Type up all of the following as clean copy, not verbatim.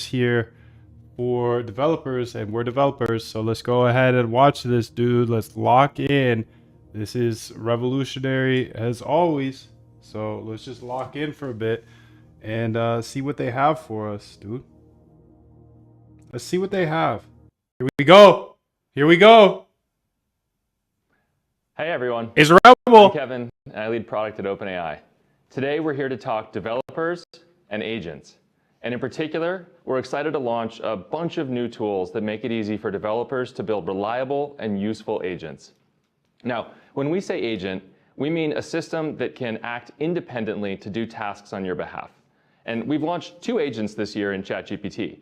here for developers, and we're developers, so let's go ahead and watch this, dude. Let's lock in. This is revolutionary as always, so let's just lock in for a bit and see what they have for us, dude. Let's see what they have. Here we go. Here we go. Hey everyone. It's Rebel. I'm Kevin, and I lead product at OpenAI. Today we're here to talk developers and agents. And in particular, we're excited to launch a bunch of new tools that make it easy for developers to build reliable and useful agents. Now, when we say agent, we mean a system that can act independently to do tasks on your behalf. And we've launched 2 agents this year in ChatGPT.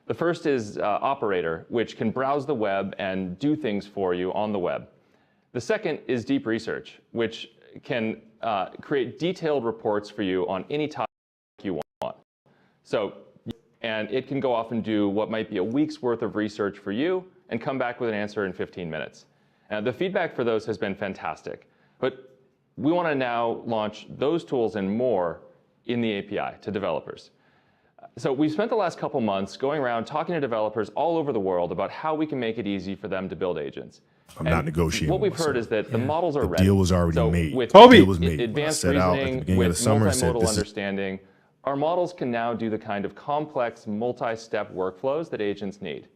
The first is Operator, which can browse the web and do things for you on the web. The second is Deep Research, which can create detailed reports for you on any topic you want. And it can go off and do what might be a week's worth of research for you and come back with an answer in 15 minutes. The feedback for those has been fantastic. But we want to now launch those tools and more in the API to developers. So we've spent the last couple months going around talking to developers all over the world about how we can make it easy for them to build agents. I'm not negotiating. What we've heard is that the models are ready. The deal was already made. With the deal was made. Advanced Set out at the reasoning, beginning of the with summer, said multimodal this is understanding, our models can now do the kind of complex, multi-step workflows that agents need.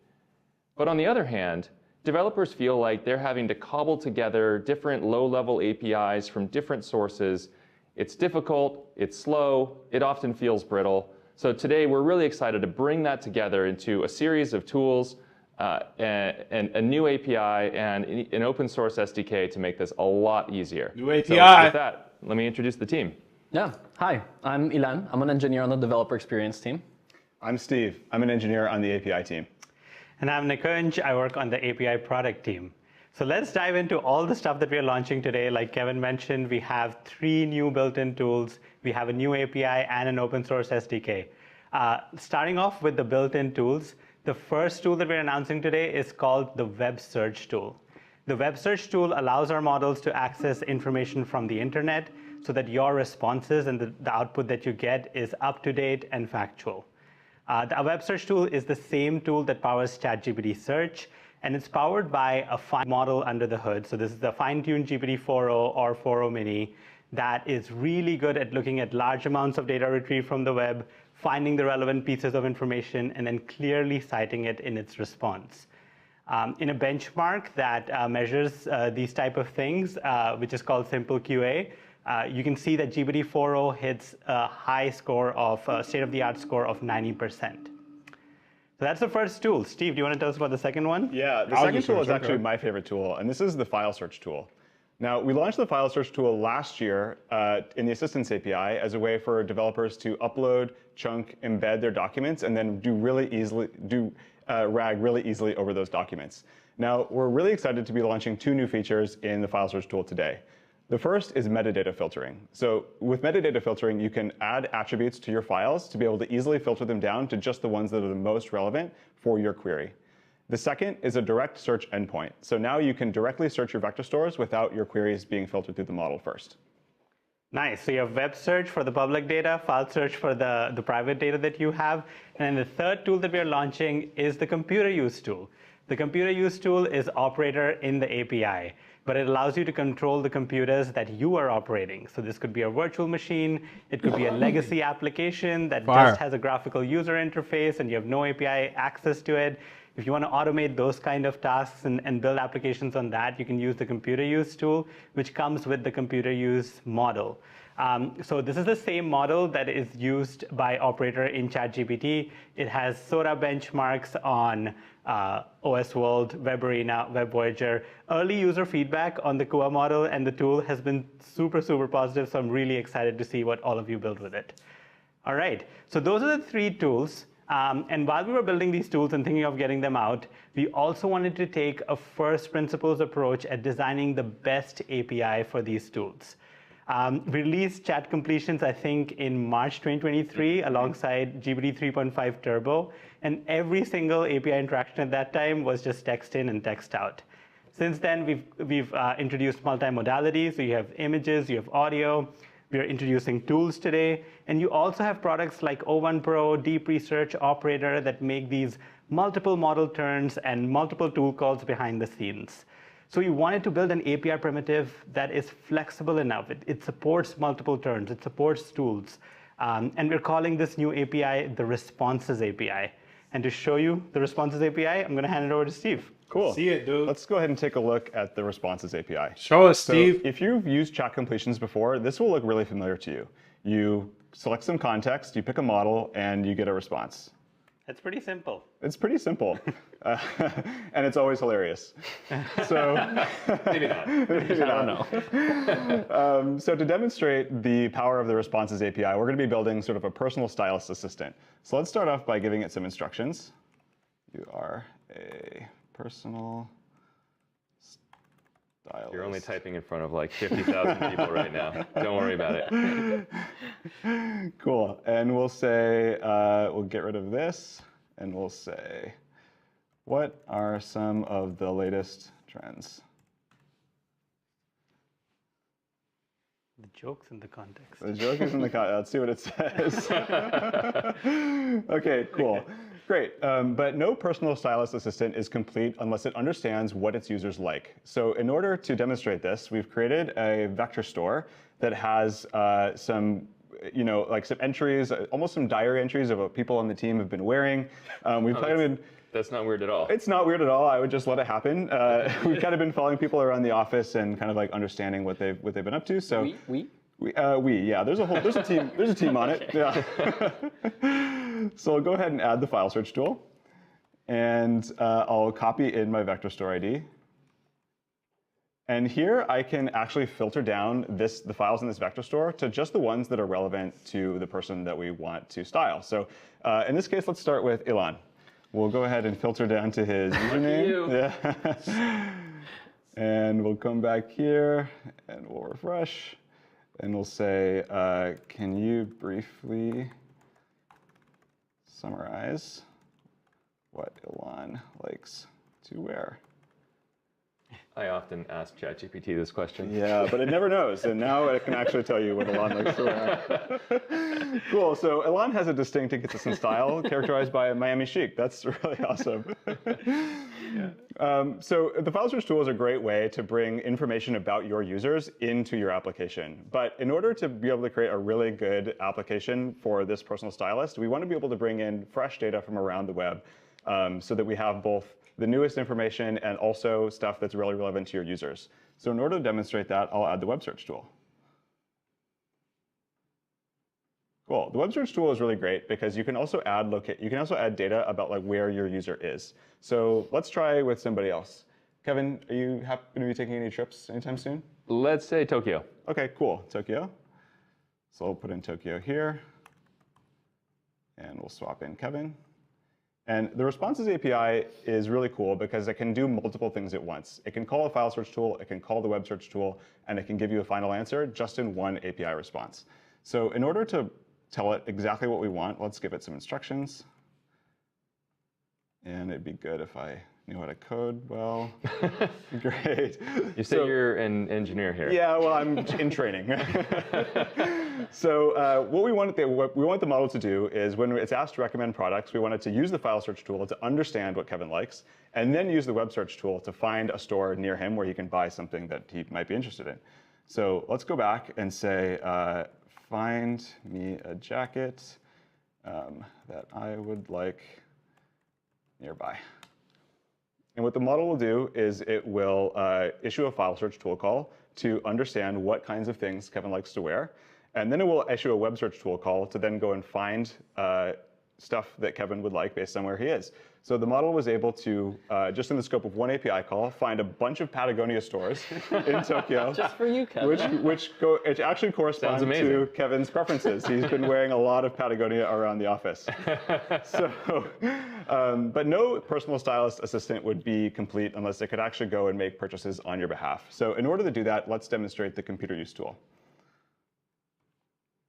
But on the other hand, developers feel like they're having to cobble together different low-level APIs from different sources. It's difficult, it's slow, it often feels brittle. So today we're really excited to bring that together into a series of tools and a new API and an open source SDK to make this a lot easier. New API. So with that, let me introduce the team. Yeah, hi, I'm Ilan. I'm an engineer on the developer experience team. I'm Steve. I'm an engineer on the API team. And I'm Nikunj. I work on the API product team. So let's dive into all the stuff that we are launching today. Like Kevin mentioned, we have 3 new built-in tools. We have a new API and an open source SDK. Starting off with the built-in tools, the first tool that we're announcing today is called the Web Search tool. The Web Search tool allows our models to access information from the internet so that your responses and the output that you get is up-to-date and factual. The Web Search tool is the same tool that powers ChatGPT Search, and it's powered by a fine model under the hood. So this is the fine-tuned GPT-4o or 4o mini that is really good at looking at large amounts of data retrieved from the web, finding the relevant pieces of information, and then clearly citing it in its response. In a benchmark that measures these type of things, which is called Simple QA, you can see that GPT-4o hits a high score of state-of-the-art score of 90%. So that's the first tool. Steve, do you want to tell us about the second one? Yeah, the second tool is actually my favorite tool, and this is the File Search tool. Now, we launched the File Search tool last year in the Assistance API as a way for developers to upload, chunk, embed their documents, and then RAG really easily over those documents. Now, we're really excited to be launching 2 new features in the File Search tool today. The first is metadata filtering. So with metadata filtering, you can add attributes to your files to be able to easily filter them down to just the ones that are the most relevant for your query. The second is a direct search endpoint. So now you can directly search your vector stores without your queries being filtered through the model first. Nice. So you have web search for the public data, file search for the private data that you have. And then the third tool that we are launching is the computer use tool. The computer use tool is Operator in the API, but it allows you to control the computers that you are operating. So this could be a virtual machine. It could be a legacy application that just has a graphical user interface and you have no API access to it. If you want to automate those kind of tasks and build applications on that, you can use the computer use tool, which comes with the computer use model. So this is the same model that is used by Operator in ChatGPT. It has SOTA benchmarks on OS World, Web Arena, Web Voyager. Early user feedback on the Kua model and the tool has been super, super positive. So I'm really excited to see what all of you build with it. All right, so those are the 3 tools. And while we were building these tools and thinking of getting them out, we also wanted to take a first principles approach at designing the best API for these tools. We released chat completions, I think, in March 2023 alongside GPT 3.5 Turbo. And every single API interaction at that time was just text in and text out. Since then, we've introduced multimodality. So you have images, you have audio. We are introducing tools today. And you also have products like O1 Pro, Deep Research Operator that make these multiple model turns and multiple tool calls behind the scenes. So we wanted to build an API primitive that is flexible enough. It supports multiple turns. It supports tools. And we're calling this new API the Responses API. And to show you the Responses API, I'm going to hand it over to Steve. Cool. See it, dude. Let's go ahead and take a look at the Responses API. Show us, So Steve. if you've used chat completions before, this will look really familiar to you. You select some context, you pick a model, and you get a response. It's pretty simple. It's pretty simple, and it's always hilarious. So, Maybe not. maybe I don't not. know. So to demonstrate the power of the Responses API, we're going to be building sort of a personal stylist assistant. So let's start off by giving it some instructions. You are a personal stylist. You're only typing in front of like 50,000 people right now. Don't worry about it. Cool. And we'll say, we'll get rid of this, and we'll say, what are some of the latest trends? The joke's in the context. The joke is in the context. Let's see what it says. OK, cool. Great. But no personal stylist assistant is complete unless it understands what its users like. So in order to demonstrate this, we've created a vector store that has some like some entries, almost some diary entries of what people on the team have been wearing. We've kind of been. That's not weird at all. It's not weird at all. I would just let it happen. We've kind of been following people around the office and kind of like understanding what they've been up to. So We? yeah. There's a team on it. Yeah. So I'll go ahead and add the file search tool, and I'll copy in my vector store ID. And here I can actually filter down the files in this vector store to just the ones that are relevant to the person that we want to style. So in this case, let's start with Ilan. We'll go ahead and filter down to his username. Yeah. And we'll come back here, and we'll refresh. And we'll say, can you briefly summarize what Ilan likes to wear? I often ask ChatGPT this question. Yeah, but it never knows, and now it can actually tell you what Ilan likes to wear. Cool, so Ilan has a distinct and consistent style characterized by a Miami chic. That's really awesome. So the file search tool is a great way to bring information about your users into your application. But in order to be able to create a really good application for this personal stylist, we want to be able to bring in fresh data from around the web so that we have both the newest information and also stuff that's really relevant to your users. So in order to demonstrate that, I'll add the web search tool. Cool. The web search tool is really great because you can also add data about like where your user is. So let's try with somebody else. Kevin, are you happen to be taking any trips anytime soon? Let's say Tokyo. OK, cool. Tokyo. So I'll put in Tokyo here. And we'll swap in Kevin. And the Responses API is really cool because it can do multiple things at once. It can call a file search tool, it can call the web search tool, and it can give you a final answer just in one API response. So in order to tell it exactly what we want, let's give it some instructions. And it'd be good if I knew how to code well. Great. You say you're an engineer here. Yeah, well, I'm in training. So what we want the model to do is when it's asked to recommend products, we want it to use the file search tool to understand what Kevin likes, and then use the web search tool to find a store near him where he can buy something that he might be interested in. So let's go back and say, find me a jacket that I would like nearby. And what the model will do is it will issue a file search tool call to understand what kinds of things Kevin likes to wear. And then it will issue a web search tool call to then go and find stuff that Kevin would like based on where he is. So the model was able to, just in the scope of one API call, find a bunch of Patagonia stores in Tokyo. Just for you, Kevin. Which actually corresponds to Kevin's preferences. He's been wearing a lot of Patagonia around the office. So, but no personal stylist assistant would be complete unless it could actually go and make purchases on your behalf. So in order to do that, let's demonstrate the computer use tool.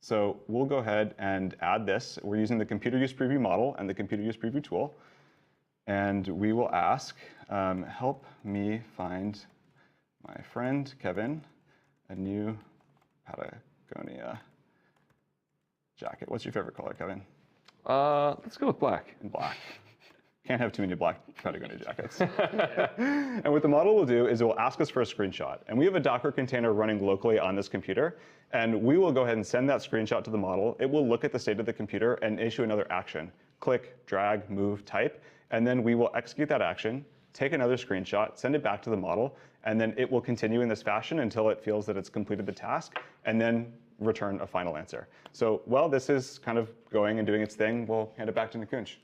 So we'll go ahead and add this. We're using the computer use preview model and the computer use preview tool. And we will ask, help me find my friend Kevin a new Patagonia jacket. What's your favorite color, Kevin? Let's go with black. In black. Can't have too many black Patagonia jackets. And what the model will do is it will ask us for a screenshot. And we have a Docker container running locally on this computer. And we will go ahead and send that screenshot to the model. It will look at the state of the computer and issue another action. Click, drag, move, type. And then we will execute that action, take another screenshot, send it back to the model, and then it will continue in this fashion until it feels that it's completed the task, and then return a final answer. So while this is kind of going and doing its thing, we'll hand it back to Nikunj.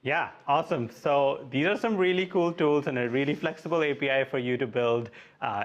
Yeah, awesome. So these are some really cool tools and a really flexible API for you to build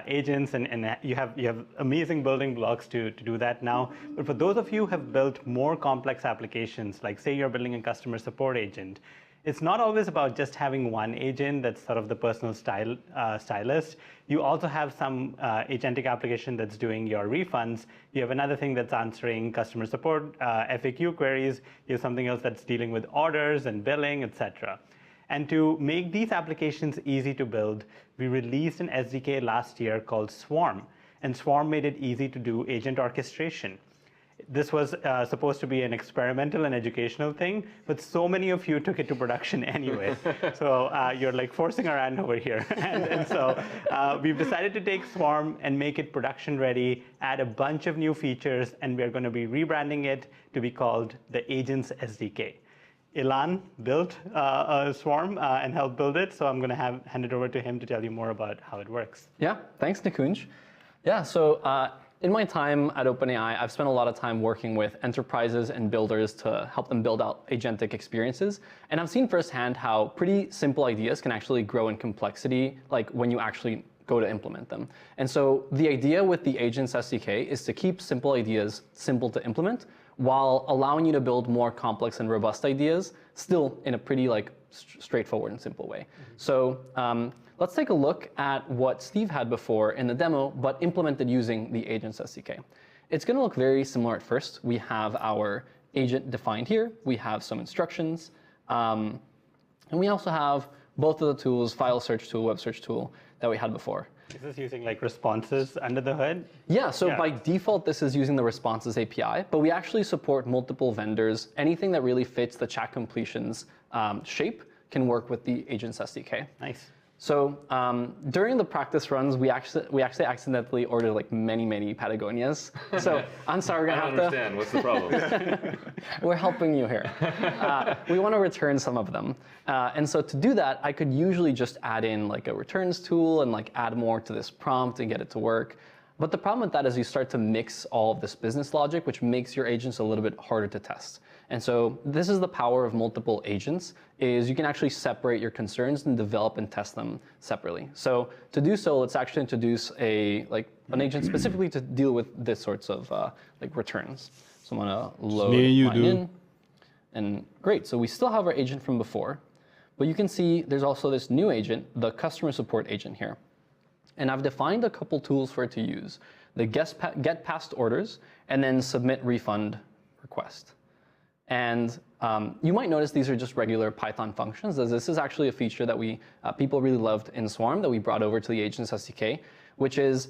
agents, and you have amazing building blocks to do that now. But for those of you who have built more complex applications, like say you're building a customer support agent, it's not always about just having one agent that's sort of the personal stylist. You also have some agentic application that's doing your refunds. You have another thing that's answering customer support, FAQ queries. You have something else that's dealing with orders and billing, etc. And to make these applications easy to build, we released an SDK last year called Swarm. And Swarm made it easy to do agent orchestration. This was supposed to be an experimental and educational thing, but so many of you took it to production anyway. So you're like forcing our hand over here. and so we've decided to take Swarm and make it production ready, add a bunch of new features, and we're going to be rebranding it to be called the Agents SDK. Ilan built Swarm and helped build it, so I'm going to hand it over to him to tell you more about how it works. Yeah, thanks, Nikunj. Yeah, so in my time at OpenAI, I've spent a lot of time working with enterprises and builders to help them build out agentic experiences. And I've seen firsthand how pretty simple ideas can actually grow in complexity, like when you actually go to implement them. And so the idea with the Agents SDK is to keep simple ideas simple to implement while allowing you to build more complex and robust ideas still in a pretty straightforward and simple way. So let's take a look at what Steve had before in the demo, but implemented using the Agents SDK. It's going to look very similar at first. We have our agent defined here. We have some instructions. And we also have both of the tools, file search tool, web search tool, that we had before. Is this using responses under the hood? Yeah, so by default, this is using the responses API, but we actually support multiple vendors. Anything that really fits the chat completions shape can work with the Agents SDK. Nice. So during the practice runs, we actually accidentally ordered many Patagonias. So I'm sorry, we're gonna have to. I don't understand. What's the problem? We're helping you here. We want to return some of them, and so to do that, I could usually just add in a returns tool and add more to this prompt and get it to work. But the problem with that is you start to mix all of this business logic, which makes your agents a little bit harder to test. And so this is the power of multiple agents, is you can actually separate your concerns and develop and test them separately. So to do so, let's actually introduce an agent specifically to deal with this sorts of returns. So I'm going to load mine in. And great, so we still have our agent from before, but you can see there's also this new agent, the customer support agent here. And I've defined a couple tools for it to use, the get past orders, and then submit refund request. And you might notice these are just regular Python functions, as this is actually a feature that people really loved in Swarm that we brought over to the Agents SDK, which is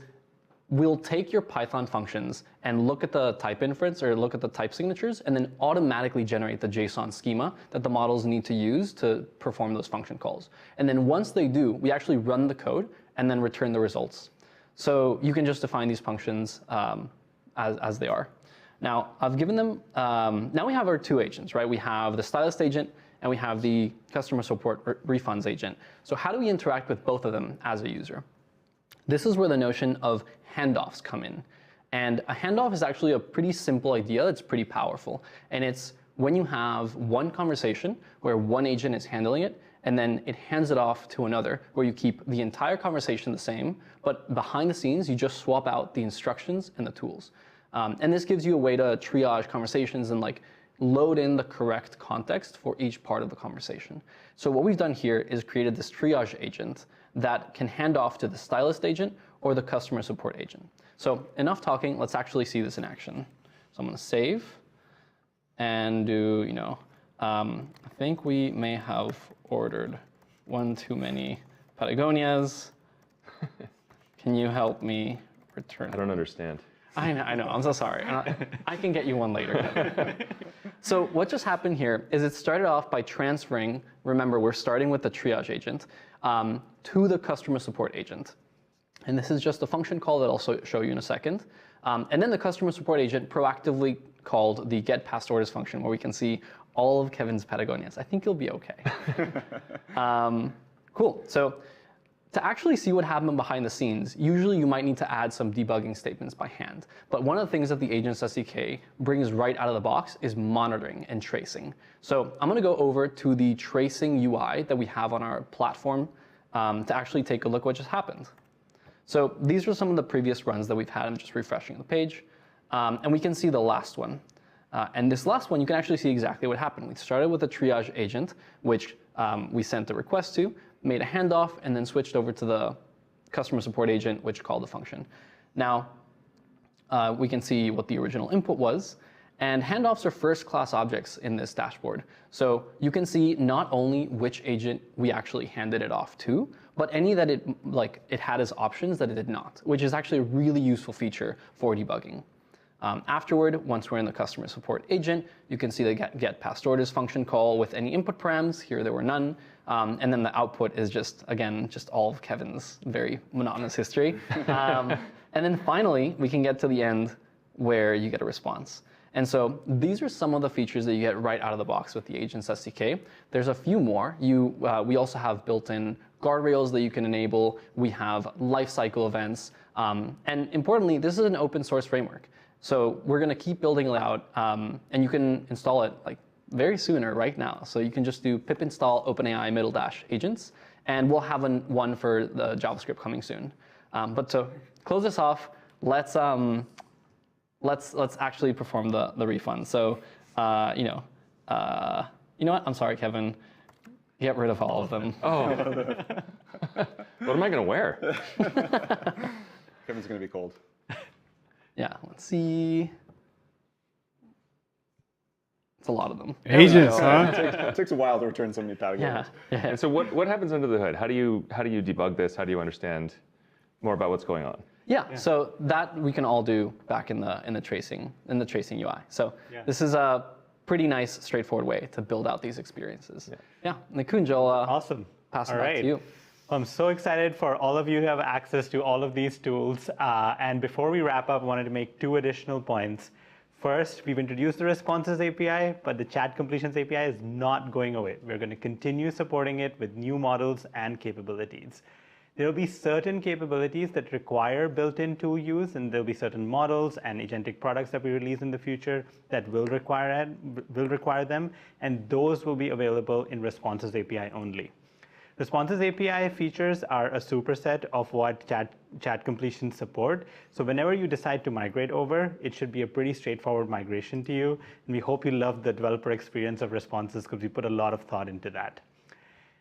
we'll take your Python functions and look at the type inference or look at the type signatures and then automatically generate the JSON schema that the models need to use to perform those function calls. And then once they do, we actually run the code and then return the results. So you can just define these functions as they are. Now, I've given them, now we have our two agents, right? We have the stylist agent and we have the customer support refunds agent. So how do we interact with both of them as a user? This is where the notion of handoffs come in. And a handoff is actually a pretty simple idea that's pretty powerful. And it's when you have one conversation where one agent is handling it, and then it hands it off to another, where you keep the entire conversation the same, but behind the scenes, you just swap out the instructions and the tools. And this gives you a way to triage conversations and load in the correct context for each part of the conversation. So what we've done here is created this triage agent that can hand off to the stylist agent or the customer support agent. So enough talking, let's actually see this in action. So I'm gonna save and do, I think we may have ordered one too many Patagonias. Can you help me return? I don't understand. I know. I'm so sorry. I can get you one later. So what just happened here is it started off by transferring, remember, we're starting with the triage agent, to the customer support agent. And this is just a function call that I'll show you in a second. And then the customer support agent proactively called the get past orders function, where we can see all of Kevin's Patagonias. I think you'll be OK. Cool. So to actually see what happened behind the scenes, usually you might need to add some debugging statements by hand. But one of the things that the Agents SDK brings right out of the box is monitoring and tracing. So I'm going to go over to the tracing UI that we have on our platform to actually take a look what just happened. So these are some of the previous runs that we've had. I'm just refreshing the page. And we can see the last one. And this last one, you can actually see exactly what happened. We started with a triage agent, which we sent a request to, made a handoff, and then switched over to the customer support agent, which called the function. Now, we can see what the original input was. And handoffs are first-class objects in this dashboard. So you can see not only which agent we actually handed it off to, but any that it had as options that it did not, which is actually a really useful feature for debugging. Afterward, once we're in the customer support agent, you can see the get past orders function call with any input params. Here there were none. And then the output is just, again, just all of Kevin's very monotonous history. And then finally, we can get to the end where you get a response. And so these are some of the features that you get right out of the box with the Agents SDK. There's a few more. We also have built-in guardrails that you can enable. We have lifecycle events. And importantly, this is an open source framework. So we're going to keep building it out. And you can install it very soon or right now. So you can just do pip install OpenAI -agents. And we'll have one for the JavaScript coming soon. But to close this off, let's actually perform the refund. So, you know what? I'm sorry, Kevin. Get rid of all of them. Oh. What am I going to wear? Kevin's going to be cold. Yeah, let's see. It's a lot of them. Agents, huh? It takes a while to return so many Patagonias. Yeah. And so what happens under the hood? How do you debug this? How do you understand more about what's going on? Yeah, so that we can all do back in the tracing UI. So this is a pretty nice, straightforward way to build out these experiences. Yeah, Nikunj, Awesome. Pass it back to you. I'm so excited for all of you to have access to all of these tools. And before we wrap up, I wanted to make 2 additional points. First, we've introduced the Responses API, but the Chat Completions API is not going away. We're going to continue supporting it with new models and capabilities. There will be certain capabilities that require built-in tool use, and there will be certain models and agentic products that we release in the future that will require them, and those will be available in Responses API only. Responses API features are a superset of what chat completion support. So whenever you decide to migrate over, it should be a pretty straightforward migration to you. And we hope you love the developer experience of Responses because we put a lot of thought into that.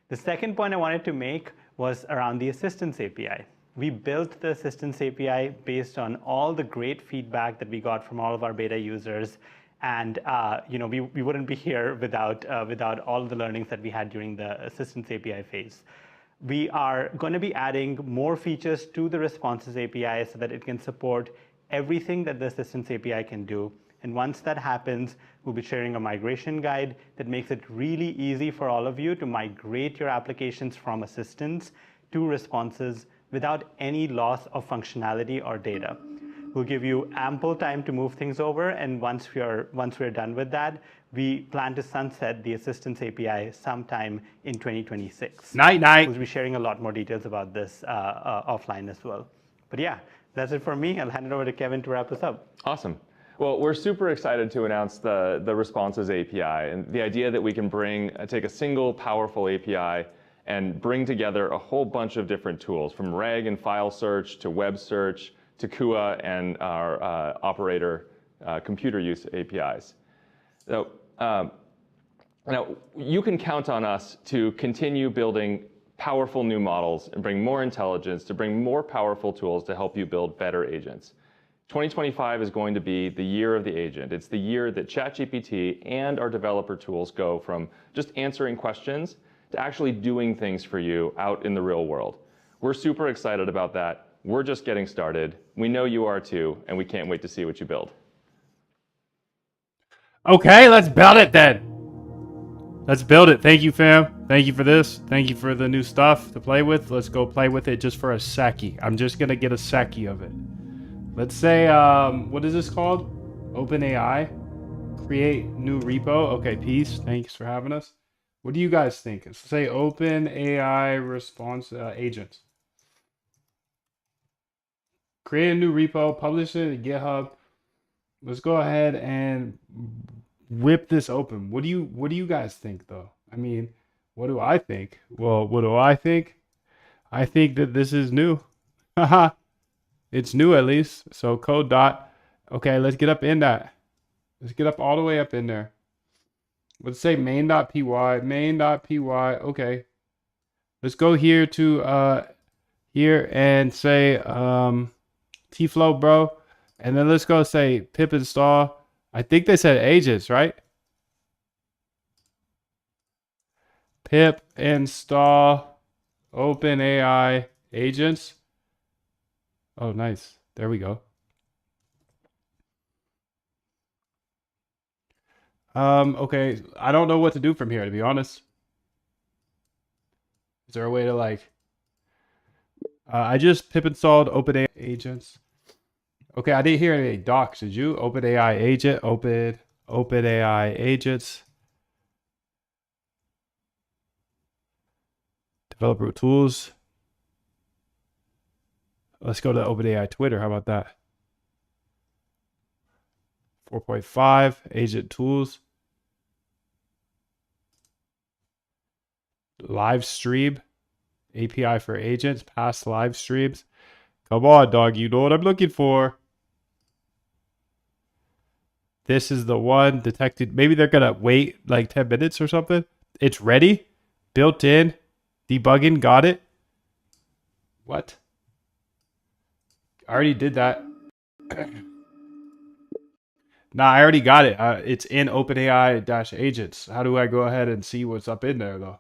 The second point I wanted to make was around the Assistance API. We built the Assistance API based on all the great feedback that we got from all of our beta users. And we wouldn't be here without all of the learnings that we had during the Assistance API phase. We are going to be adding more features to the Responses API so that it can support everything that the Assistance API can do. And once that happens, we'll be sharing a migration guide that makes it really easy for all of you to migrate your applications from Assistance to Responses without any loss of functionality or data. We'll give you ample time to move things over, and once we're done with that, we plan to sunset the Assistance API sometime in 2026. Night. We'll be sharing a lot more details about this offline as well. But yeah, that's it for me. I'll hand it over to Kevin to wrap us up. Awesome. Well, we're super excited to announce the Responses API and the idea that we can take a single powerful API and bring together a whole bunch of different tools, from reg and file search to web search to Kua and our operator computer use APIs. So, now, you can count on us to continue building powerful new models and bring more intelligence, to bring more powerful tools to help you build better agents. 2025 is going to be the year of the agent. It's the year that ChatGPT and our developer tools go from just answering questions to actually doing things for you out in the real world. We're super excited about that. we're just getting started. We know you are too, and we can't wait to see what you build. Okay, let's build it then. Let's build it. Thank you, fam. Thank you for this. Thank you for the new stuff to play with. Let's go play with it just for a secchi. I'm just gonna get a secchi of it. Let's say, what is this called? OpenAI. Create new repo. Okay, peace. Thanks for having us. What do you guys think? Let's say OpenAI response agents. Create a new repo. Publish it at GitHub. Let's go ahead and whip this open. What do you guys think though? I mean, what do I think? Well, what do I think? I think that this is new. Haha. It's new at least. So code dot. Okay, let's get up in that. Let's get up all the way up in there. Let's say main.py, main.py. Okay. Let's go here to here and say tflow bro. And then let's go say pip install. I think they said agents, right? Pip install OpenAI agents. Oh, nice. There we go. Okay. I don't know what to do from here, to be honest. Is there a way to like... I just pip installed OpenAI agents. Okay, I didn't hear any docs. Did you? OpenAI agent, OpenAI agents. Developer tools. Let's go to OpenAI Twitter. How about that? 4.5 agent tools. Live stream. API for agents. Past live streams. Come on, dog. You know what I'm looking for. This is the one detected. Maybe they're going to wait like 10 minutes or something. It's ready. Built in. Debugging. Got it. What? I already did that. Nah, I already got it. It's in OpenAI-agents. How do I go ahead and see what's up in there, though?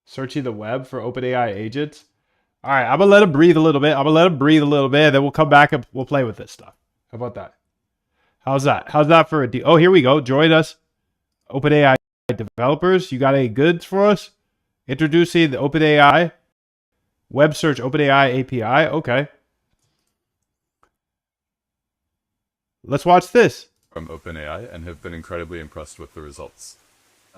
Searching the web for OpenAI agents. All right, I'm going to let him breathe a little bit. Then we'll come back and we'll play with this stuff. How about that? How's that? How's that for a deal? Oh, here we go. Join us. OpenAI developers. You got any goods for us? Introducing the OpenAI web search OpenAI API. Okay. Let's watch this. From OpenAI and have been incredibly impressed with the results.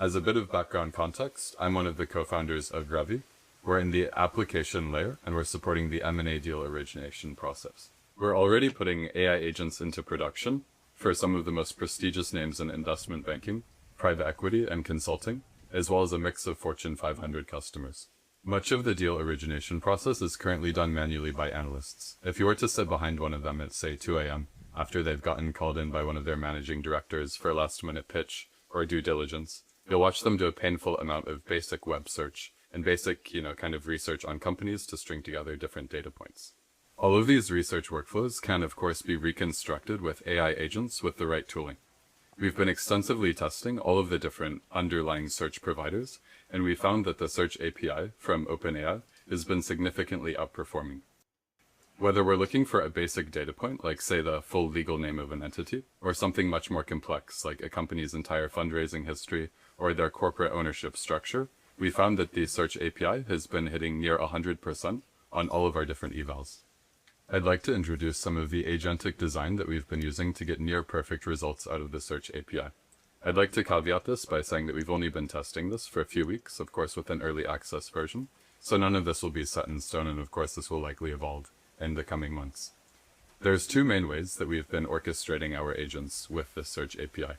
As a bit of background context, I'm one of the co-founders of Revi. We're in the application layer and we're supporting the M&A deal origination process. We're already putting AI agents into production for some of the most prestigious names in investment banking, private equity, and consulting, as well as a mix of Fortune 500 customers. Much of the deal origination process is currently done manually by analysts. If you were to sit behind one of them at, say, 2 a.m., after they've gotten called in by one of their managing directors for a last-minute pitch or due diligence, you'll watch them do a painful amount of basic web search and basic, kind of research on companies to string together different data points. All of these research workflows can, of course, be reconstructed with AI agents with the right tooling. We've been extensively testing all of the different underlying search providers, and we found that the search API from OpenAI has been significantly outperforming. Whether we're looking for a basic data point, like say the full legal name of an entity, or something much more complex, like a company's entire fundraising history or their corporate ownership structure, we found that the search API has been hitting near 100% on all of our different evals. I'd like to introduce some of the agentic design that we've been using to get near perfect results out of the search API. I'd like to caveat this by saying that we've only been testing this for a few weeks, of course with an early access version, so none of this will be set in stone, and of course this will likely evolve in the coming months. There's two main ways that we've been orchestrating our agents with the search API.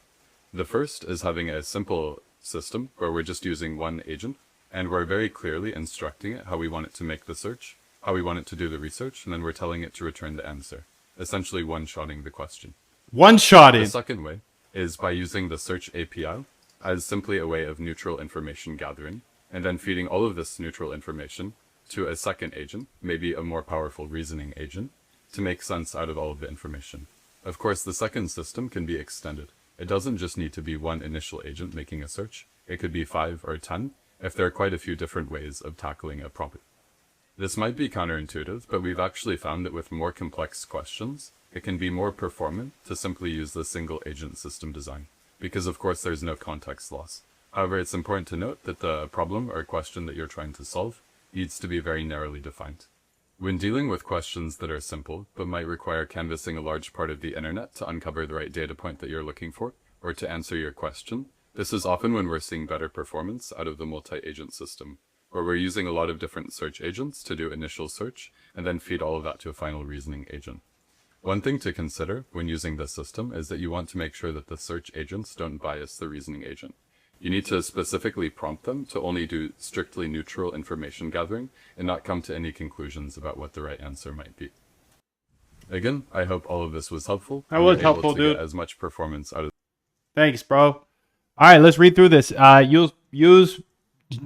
The first is having a simple system where we're just using one agent, and we're very clearly instructing it how we want it to make the search, how we want it to do the research, and then we're telling it to return the answer, essentially one-shotting the question. One-shotting? The second way is by using the search API as simply a way of neutral information gathering, and then feeding all of this neutral information to a second agent, maybe a more powerful reasoning agent, to make sense out of all of the information. Of course, the second system can be extended. It doesn't just need to be one initial agent making a search. It could be 5 or 10 if there are quite a few different ways of tackling a problem. This might be counterintuitive, but we've actually found that with more complex questions, it can be more performant to simply use the single agent system design, because of course there's no context loss. However, it's important to note that the problem or question that you're trying to solve needs to be very narrowly defined. When dealing with questions that are simple, but might require canvassing a large part of the internet to uncover the right data point that you're looking for, or to answer your question, this is often when we're seeing better performance out of the multi-agent system, where we're using a lot of different search agents to do initial search, and then feed all of that to a final reasoning agent. One thing to consider when using this system is that you want to make sure that the search agents don't bias the reasoning agent. You need to specifically prompt them to only do strictly neutral information gathering and not come to any conclusions about what the right answer might be. Again, I hope all of this was helpful. That was helpful, to get dude. as much performance out of. Thanks, bro. All right, let's read through this. Use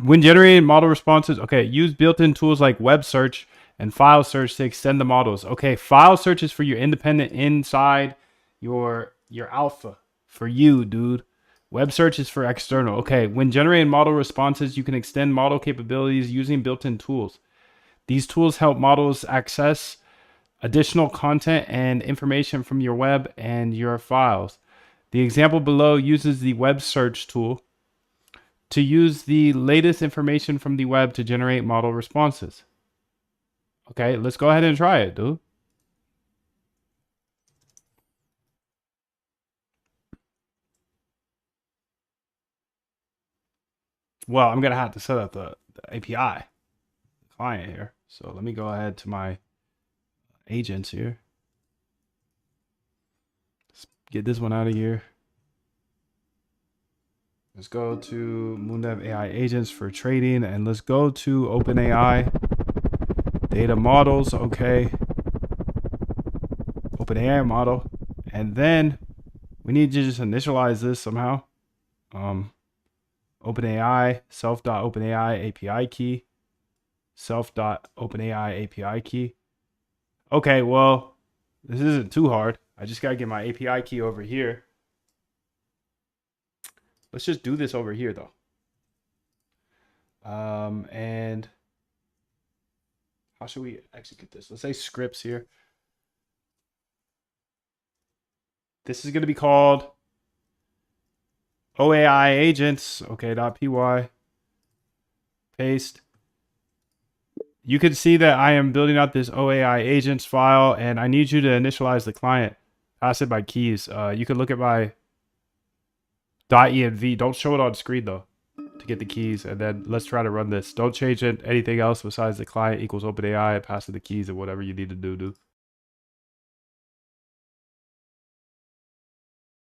when generating model responses. Okay, use built-in tools like web search and file search to extend the models. Okay, file search is for your independent inside your alpha. For you, dude. Web search is for external. Okay, when generating model responses, you can extend model capabilities using built-in tools. These tools help models access additional content and information from your web and your files. The example below uses the web search tool to use the latest information from the web to generate model responses. Okay, let's go ahead and try it, dude. Well, I'm going to have to set up the API client here. So let me go ahead to my agents here. Let's get this one out of here. Let's go to Moondev AI agents for trading, and let's go to OpenAI data models. Okay. OpenAI model. And then we need to just initialize this somehow. OpenAI self.openai API key. Self.openai API key. Okay, well, this isn't too hard. I just got to get my API key over here. Let's just do this over here, though. And how should we execute this? Let's say scripts here. This is going to be called OAI agents. Okay, .py. Paste. You can see that I am building out this OAI agents file, and I need you to initialize the client. Pass it by keys. You can look at my .env. Don't show it on screen though to get the keys, and then let's try to run this. Don't change anything else besides the client equals OpenAI and pass it the keys and whatever you need to do.